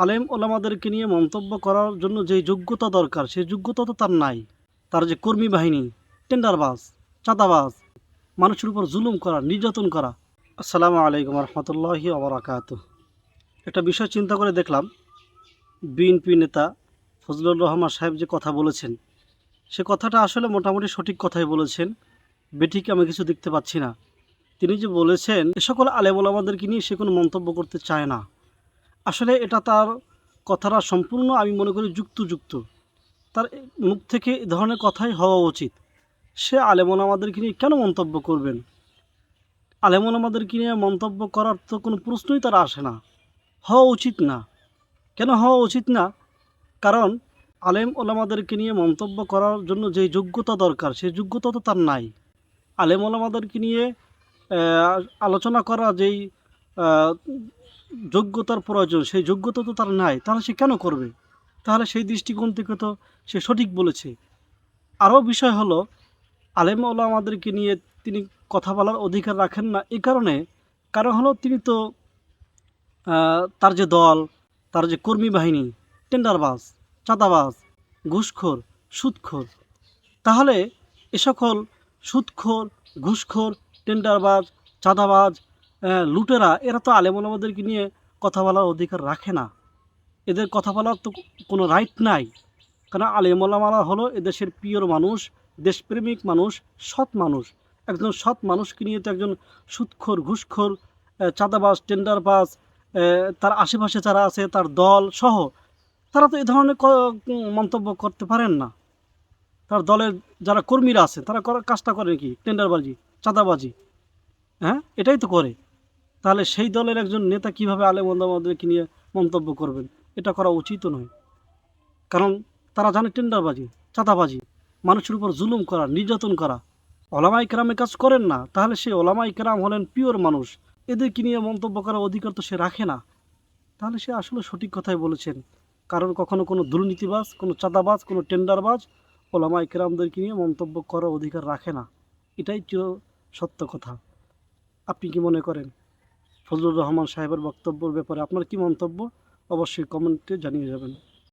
আলেম ওলামাদেরকে নিয়ে মন্তব্য করার জন্য যে যোগ্যতা দরকার সেই যোগ্যতা তো তার নাই। তার যে কর্মী বাহিনী, টেন্ডারবাজ, চাঁদাবাজ, মানুষের উপর জুলুম করা, নির্যাতন করা। আসসালামু আলাইকুম রহমতুল্লাহি ওবরাকাত। একটা বিষয় চিন্তা করে দেখলাম, বিএনপি নেতা ফজলুর রহমান সাহেব যে কথা বলেছেন, সে কথাটা আসলে মোটামুটি সঠিক কথাই বলেছেন। বেঠিক আমি কিছু দেখতে পাচ্ছি না। তিনি যে বলেছেন এ সকল আলেম ওলামাদেরকে নিয়ে সে কোনো মন্তব্য করতে চায় না, আসলে এটা তার কথাটা সম্পূর্ণ আমি মনে করি যুক্ত। তার মুখ থেকে এ ধরনের কথাই হওয়া উচিত। সে আলেম ওলামাদেরকে নিয়ে কেন মন্তব্য করবেন? আলেম ওলামাদেরকে নিয়ে মন্তব্য করার তো কোনো প্রশ্নই তার আসে না, হওয়া উচিত না। কেন হওয়া উচিত না? কারণ আলেম ওলামাদেরকে নিয়ে মন্তব্য করার জন্য যে যোগ্যতা দরকার সেই যোগ্যতা তো তার নাই। আলেম ওলামাদেরকে নিয়ে আলোচনা করা যেই যোগ্যতার প্রয়োজন সেই যোগ্যতা তো তার নাই, তাহলে সে কেন করবে? তাহলে সেই দৃষ্টিকোণ থেকে তো সে সঠিক বলেছে। আরও বিষয় হলো, আলেম ওলামাদেরকে নিয়ে তিনি কথা বলার অধিকার রাখেন না এই কারণ হলো তিনি তো তার যে দল, তার যে কর্মী বাহিনী, টেন্ডারবাজ, চাঁদাবাজ, ঘুষখোর, সুদখোর। তাহলে এ সকল সুদখোর, ঘুষখোর, টেন্ডারবাজ, চাঁদাবাজ, লুটেরা এরা তো আলেম ওলামাদেরকে নিয়ে কথা বলার অধিকার রাখে না। এদের কথা বলার তো কোনো রাইট নাই। কারণ আলেম ওলামারা হলো এদেশের পিওর মানুষ, দেশপ্রেমিক মানুষ, সৎ মানুষ। একজন সৎ মানুষকে নিয়ে তো একজন সুদখোর, ঘুষখোর, চাঁদাবাজ, টেন্ডারবাজ, তার আশেপাশে যারা আছে তার দল সহ, তারা তো এ ধরনের মন্তব্য করতে পারেন না। তার দলের যারা কর্মীরা আছে তারা কাজটা করে কি? টেন্ডারবাজি, চাঁদাবাজি, হ্যাঁ, এটাই তো করে। তাহলে সেই দলের একজন নেতা কিভাবে আলেম ওলামাদেরকে নিয়ে মন্তব্য করবেন? এটা করা উচিতও নয়। কারণ তারা জানে টেন্ডারবাজি, চাঁদাবাজি, মানুষের উপর জুলুম করা, নির্যাতন করা। ওলামা ইকরামে কাজ করেন না, তাহলে সেই ওলামা ইকরাম হলেন পিওর মানুষ, এদেরকে নিয়ে মন্তব্য করার অধিকার তো সে রাখে না। তাহলে সে আসলে সঠিক কথাই বলেছেন। কারণ কখনো কোনো দুর্নীতিবাজ, কোনো চাঁদাবাজ, কোনো টেন্ডারবাজ ওলামা ইকরামদেরকে নিয়ে মন্তব্য করার অধিকার রাখে না। এটাই চির সত্য কথা। আপনি কি মনে করেন? ফজলুর রহমান সাহেবের বক্তব্যের ব্যাপারে আপনার কি মন্তব্য? অবশ্যই কমেন্টে জানিয়ে যাবেন।